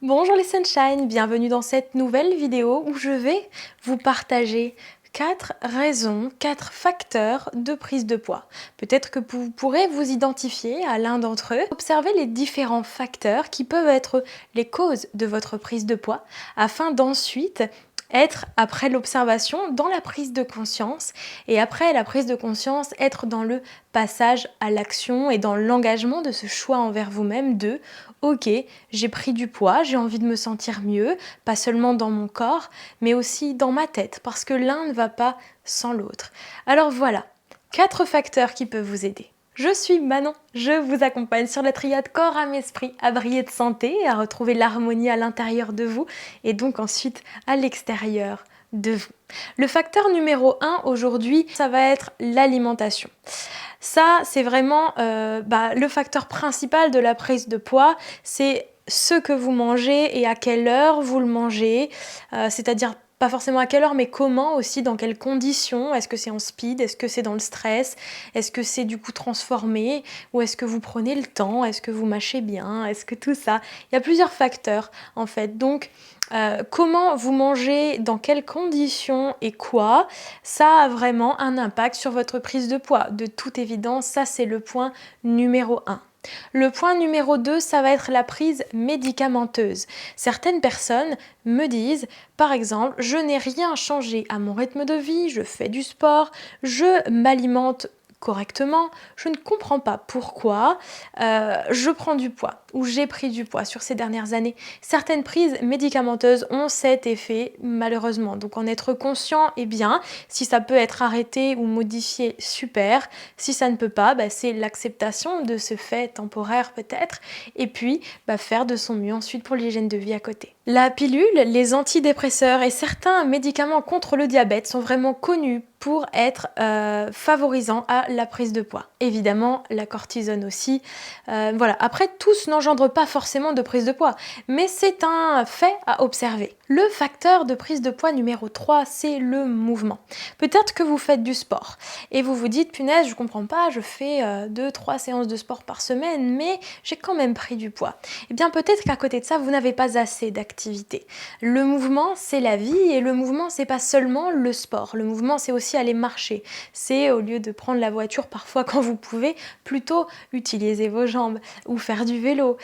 Bonjour les Sunshine, bienvenue dans cette nouvelle vidéo où je vais vous partager 4 raisons, 4 facteurs de prise de poids. Peut-être que vous pourrez vous identifier à l'un d'entre eux. Observez les différents facteurs qui peuvent être les causes de votre prise de poids afin d'ensuite être, après l'observation, dans la prise de conscience et après la prise de conscience, être dans le passage à l'action et dans l'engagement de ce choix envers vous-même de « Ok, j'ai pris du poids, j'ai envie de me sentir mieux, pas seulement dans mon corps, mais aussi dans ma tête, parce que l'un ne va pas sans l'autre. » Alors voilà, 4 facteurs qui peuvent vous aider. Je suis Manon, je vous accompagne sur la triade corps, âme, esprit à briller de santé, à retrouver l'harmonie à l'intérieur de vous et donc ensuite à l'extérieur de vous. Le facteur numéro 1 aujourd'hui, ça va être l'alimentation. Ça, c'est vraiment le facteur principal de la prise de poids, c'est ce que vous mangez et à quelle heure vous le mangez, c'est-à-dire pas forcément à quelle heure, mais comment aussi, dans quelles conditions. Est-ce que c'est en speed? Est-ce que c'est dans le stress? Est-ce que c'est du coup transformé? Ou est-ce que vous prenez le temps? Est-ce que vous mâchez bien? Est-ce que tout ça? Il y a plusieurs facteurs en fait. Donc, comment vous mangez, dans quelles conditions et quoi, ça a vraiment un impact sur votre prise de poids. De toute évidence, ça c'est le point numéro 1. Le point numéro 2, ça va être la prise médicamenteuse. Certaines personnes me disent, par exemple, je n'ai rien changé à mon rythme de vie, je fais du sport, je m'alimente correctement, je ne comprends pas pourquoi je prends du poids ou j'ai pris du poids sur ces dernières années. Certaines prises médicamenteuses ont cet effet malheureusement, donc en être conscient est bien. Si ça peut être arrêté ou modifié, super. Si ça ne peut pas, c'est l'acceptation de ce fait temporaire peut-être et puis faire de son mieux ensuite pour l'hygiène de vie à côté. La pilule, les antidépresseurs et certains médicaments contre le diabète sont vraiment connus pour être favorisants à la prise de poids. Évidemment, la cortisone aussi. Voilà. Après, tous n'engendrent pas forcément de prise de poids, mais c'est un fait à observer. Le facteur de prise de poids numéro 3, c'est le mouvement. Peut-être que vous faites du sport et vous vous dites, punaise, je comprends pas, je fais 2-3 séances de sport par semaine, mais j'ai quand même pris du poids. Eh bien, peut-être qu'à côté de ça, vous n'avez pas assez d'activité. Le mouvement, c'est la vie et le mouvement, c'est pas seulement le sport. Le mouvement, c'est aussi aller marcher. C'est au lieu de prendre la voiture parfois quand vous pouvez, plutôt utiliser vos jambes ou faire du vélo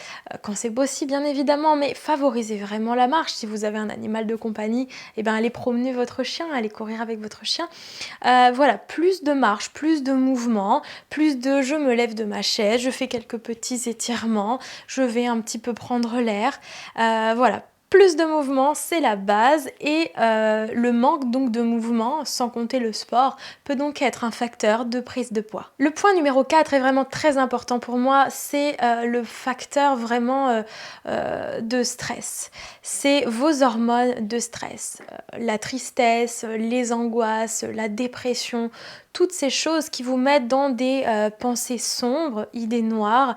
quand c'est possible bien évidemment, mais favorisez vraiment la marche. Si vous avez un animal de compagnie, allez promener votre chien, allez courir avec votre chien. Voilà, plus de marche, plus de mouvement, plus de je me lève de ma chaise, je fais quelques petits étirements, je vais un petit peu prendre l'air. Voilà. Plus de mouvement, c'est la base et le manque donc de mouvement, sans compter le sport, peut donc être un facteur de prise de poids. Le point numéro 4 est vraiment très important pour moi, c'est le facteur vraiment de stress. C'est vos hormones de stress, la tristesse, les angoisses, la dépression, toutes ces choses qui vous mettent dans des pensées sombres, idées noires,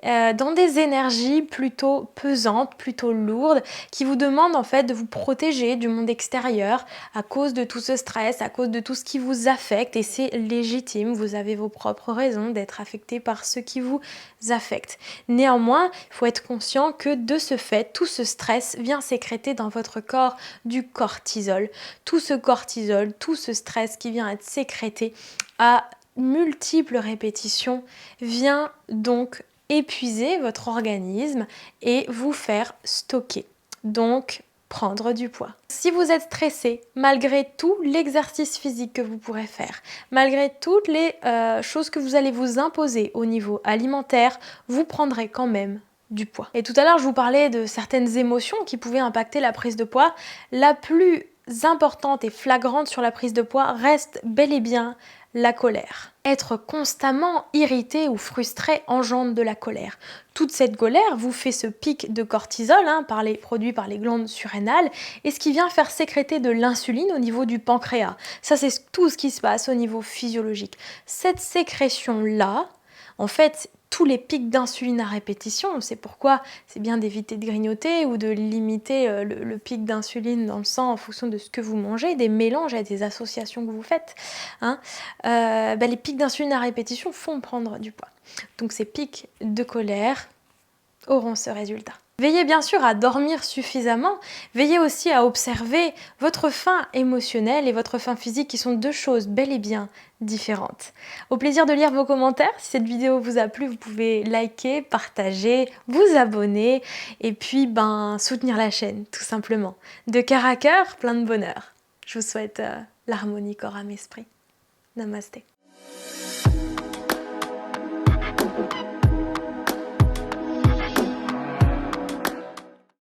dans des énergies plutôt pesantes, plutôt lourdes, qui vous demandent en fait de vous protéger du monde extérieur à cause de tout ce stress, à cause de tout ce qui vous affecte et c'est légitime, vous avez vos propres raisons d'être affecté par ce qui vous affecte. Néanmoins, il faut être conscient que de ce fait, tout ce stress vient sécréter dans votre corps du cortisol. Tout ce cortisol, tout ce stress qui vient être sécrété à multiples répétitions vient donc épuiser votre organisme et vous faire stocker. Donc, prendre du poids. Si vous êtes stressé, malgré tout l'exercice physique que vous pourrez faire, malgré toutes les choses que vous allez vous imposer au niveau alimentaire, vous prendrez quand même du poids. Et tout à l'heure, je vous parlais de certaines émotions qui pouvaient impacter la prise de poids. La plus importante et flagrante sur la prise de poids reste bel et bien la colère. Être constamment irrité ou frustré engendre de la colère. Toute cette colère vous fait ce pic de cortisol produit par les glandes surrénales et ce qui vient faire sécréter de l'insuline au niveau du pancréas. Ça, c'est tout ce qui se passe au niveau physiologique. Cette sécrétion-là, en fait, tous les pics d'insuline à répétition, c'est pourquoi c'est bien d'éviter de grignoter ou de limiter le pic d'insuline dans le sang en fonction de ce que vous mangez, des mélanges et des associations que vous faites. Les pics d'insuline à répétition font prendre du poids. Donc ces pics de colère auront ce résultat. Veillez bien sûr à dormir suffisamment, veillez aussi à observer votre faim émotionnelle et votre faim physique qui sont deux choses bel et bien différentes. Au plaisir de lire vos commentaires, si cette vidéo vous a plu, vous pouvez liker, partager, vous abonner et puis soutenir la chaîne tout simplement. De cœur à cœur, plein de bonheur. Je vous souhaite l'harmonie corps, âme, esprit. Namasté.